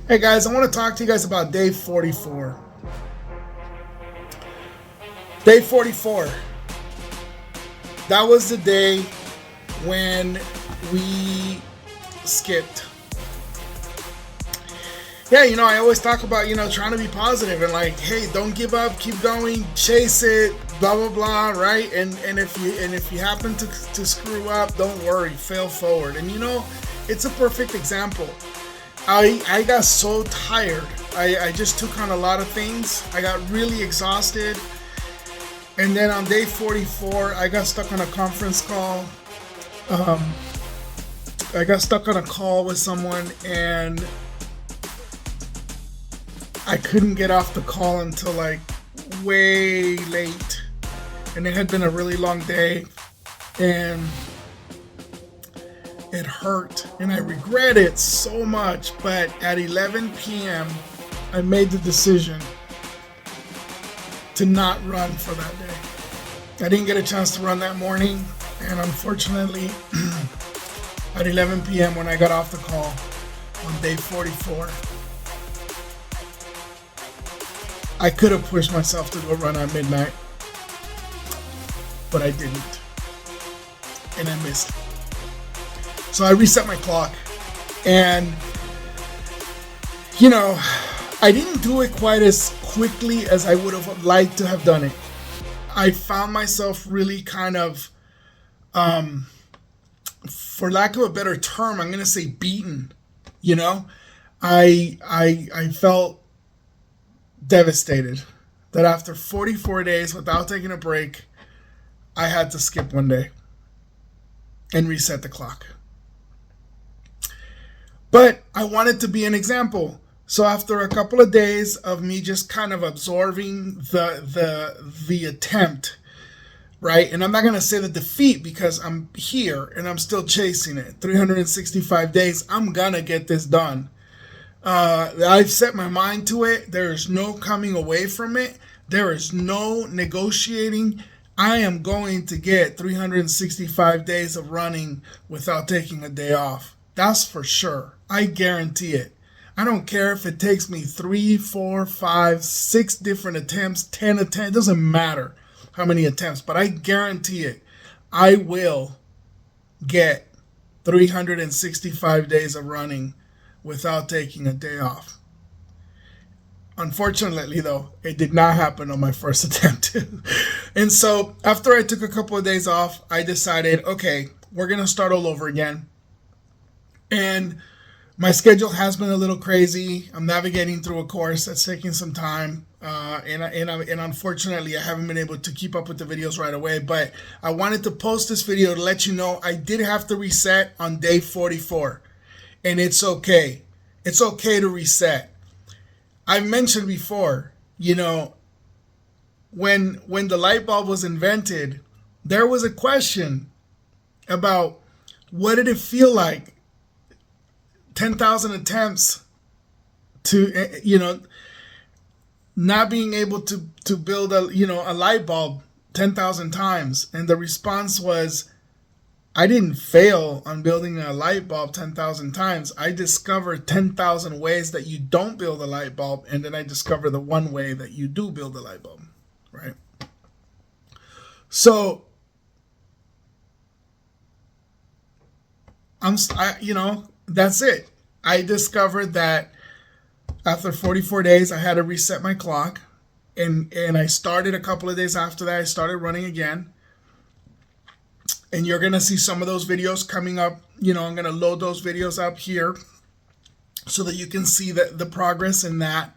Hey guys, I want to talk to you guys about day 44. Day 44. That was the day when we skipped. Yeah, I always talk about, trying to be positive and like, hey, don't give up, keep going, chase it, blah blah blah, right? And if you happen to screw up, don't worry, fail forward. And it's a perfect example. I got so tired. I just took on a lot of things. I got really exhausted. And then on day 44, I got stuck on a conference call. I got stuck on a call with someone and I couldn't get off the call until like way late. And it had been a really long day. And it hurt and I regret it so much, but at 11 p.m. I made the decision to not run for that day. I didn't get a chance to run that morning, and unfortunately at 11 p.m. when I got off the call on day 44, I could have pushed myself to go run at midnight, but I didn't, and I missed it. So I reset my clock, and I didn't do it quite as quickly as I would have liked to have done it. I found myself really kind of, for lack of a better term, I'm gonna say beaten. I felt devastated that after 44 days without taking a break, I had to skip one day and reset the clock. But I wanted to be an example. So after a couple of days of me just kind of absorbing the attempt, right? And I'm not going to say the defeat because I'm here and I'm still chasing it. 365 days, I'm going to get this done. I've set my mind to it. There is no coming away from it. There is no negotiating. I am going to get 365 days of running without taking a day off. That's for sure. I guarantee it. I don't care if it takes me 3, 4, 5, 6 different attempts, 10 attempts. It doesn't matter how many attempts, but I guarantee it. I will get 365 days of running without taking a day off. Unfortunately, though, it did not happen on my first attempt. And so after I took a couple of days off, I decided, okay, we're going to start all over again. And my schedule has been a little crazy. I'm navigating through a course that's taking some time. And unfortunately, I haven't been able to keep up with the videos right away. But I wanted to post this video to let you know I did have to reset on day 44. And it's okay. It's okay to reset. I mentioned before, when the light bulb was invented, there was a question about what did it feel like 10,000 attempts to, not being able to build a light bulb 10,000 times. And the response was, I didn't fail on building a light bulb 10,000 times. I discovered 10,000 ways that you don't build a light bulb. And then I discovered the one way that you do build a light bulb, right? So that's it. I discovered that after 44 days, I had to reset my clock. And I started a couple of days after that. I started running again. And you're going to see some of those videos coming up. I'm going to load those videos up here so that you can see the progress in that.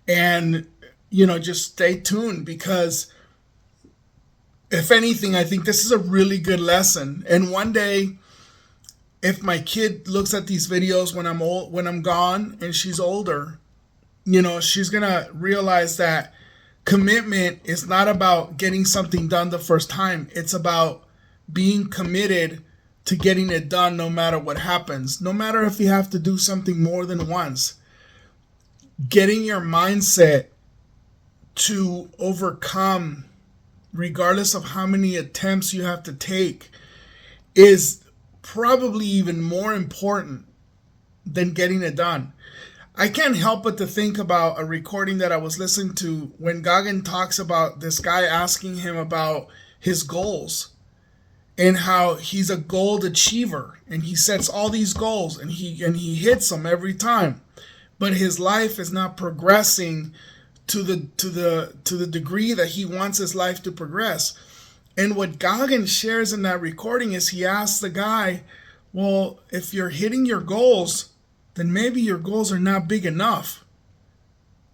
And, just stay tuned because if anything, I think this is a really good lesson. And one day, if my kid looks at these videos when I'm gone and she's older, she's going to realize that commitment is not about getting something done the first time. It's about being committed to getting it done no matter what happens, no matter if you have to do something more than once. Getting your mindset to overcome, regardless of how many attempts you have to take, is probably even more important than getting it done. I can't help but to think about a recording that I was listening to when Goggin talks about this guy asking him about his goals and how he's a goal achiever and he sets all these goals and he hits them every time, but his life is not progressing to the degree that he wants his life to progress. And what Goggin shares in that recording is he asks the guy, well, if you're hitting your goals, then maybe your goals are not big enough.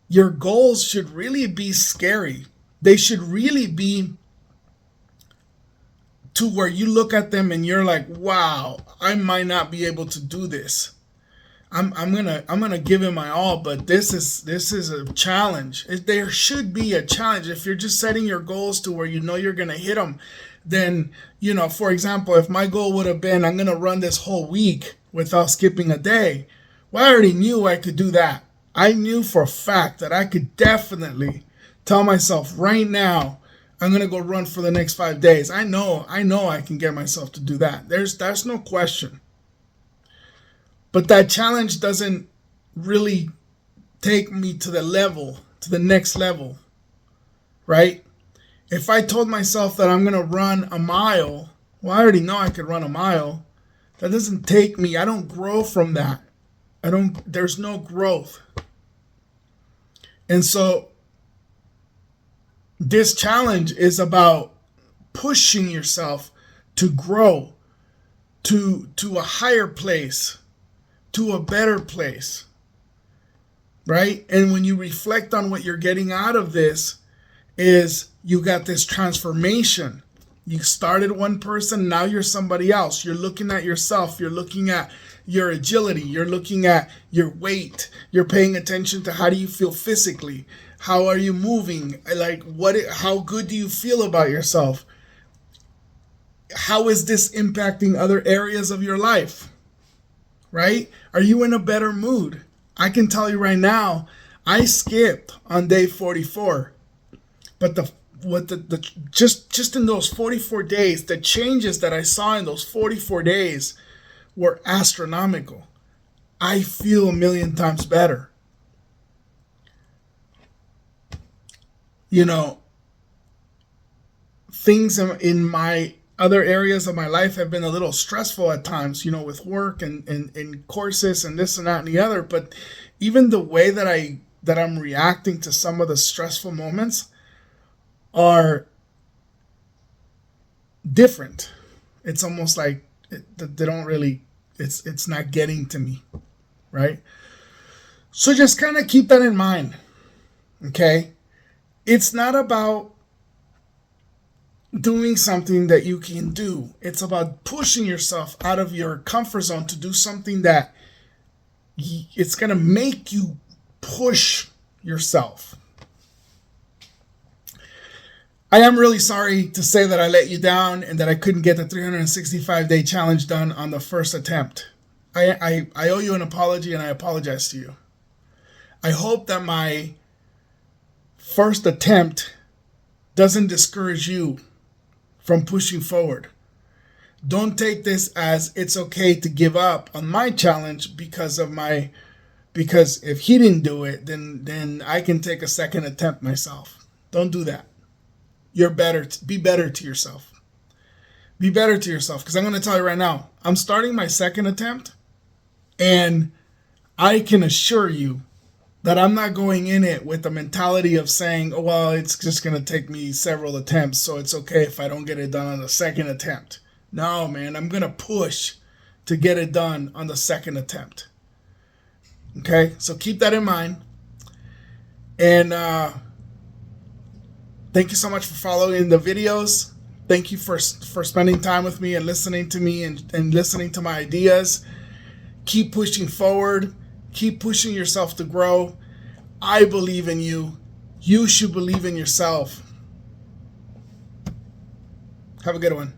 Your goals should really be scary. They should really be to where you look at them and you're like, wow, I might not be able to do this. I'm gonna give it my all, but this is a challenge. There should be a challenge. If you're just setting your goals to where you know you're gonna hit them, then, for example, if my goal would have been I'm gonna run this whole week without skipping a day, well, I already knew I could do that. I knew for a fact that I could definitely tell myself right now, I'm gonna go run for the next 5 days. I know I can get myself to do that. There's no question. But that challenge doesn't really take me to the next level, right? If I told myself that I'm gonna run a mile, well, I already know I could run a mile. That doesn't take me. I don't grow from that. There's no growth. And so this challenge is about pushing yourself to grow to a higher place, to a better place, right? And when you reflect on what you're getting out of this is you got this transformation. You started one person, now you're somebody else. You're looking at yourself. You're looking at your agility. You're looking at your weight. You're paying attention to how do you feel physically? How are you moving? How good do you feel about yourself? How is this impacting other areas of your life? Right? Are you in a better mood? I can tell you right now, I skipped on day 44. But just in those 44 days, the changes that I saw in those 44 days were astronomical. I feel a million times better. Things in my other areas of my life have been a little stressful at times, with work and courses and this and that and the other. But even the way that I'm reacting to some of the stressful moments are different. It's almost like they don't really, it's not getting to me, right? So just kind of keep that in mind, okay? It's not about doing something that you can do. It's about pushing yourself out of your comfort zone to do something that it's going to make you push yourself. I am really sorry to say that I let you down and that I couldn't get the 365-day challenge done on the first attempt. I owe you an apology, and I apologize to you. I hope that my first attempt doesn't discourage you from pushing forward. Don't take this as it's okay to give up on my challenge because if he didn't do it, then I can take a second attempt myself. Don't do that. You're better. Be better to yourself. Be better to yourself, because I'm going to tell you right now, I'm starting my second attempt, and I can assure you that I'm not going in it with the mentality of saying, oh, well, it's just going to take me several attempts, so it's okay if I don't get it done on the second attempt. No, man, I'm going to push to get it done on the second attempt. Okay, so keep that in mind. And thank you so much for following the videos. Thank you for spending time with me and listening to me and listening to my ideas. Keep pushing forward. Keep pushing yourself to grow. I believe in you. You should believe in yourself. Have a good one.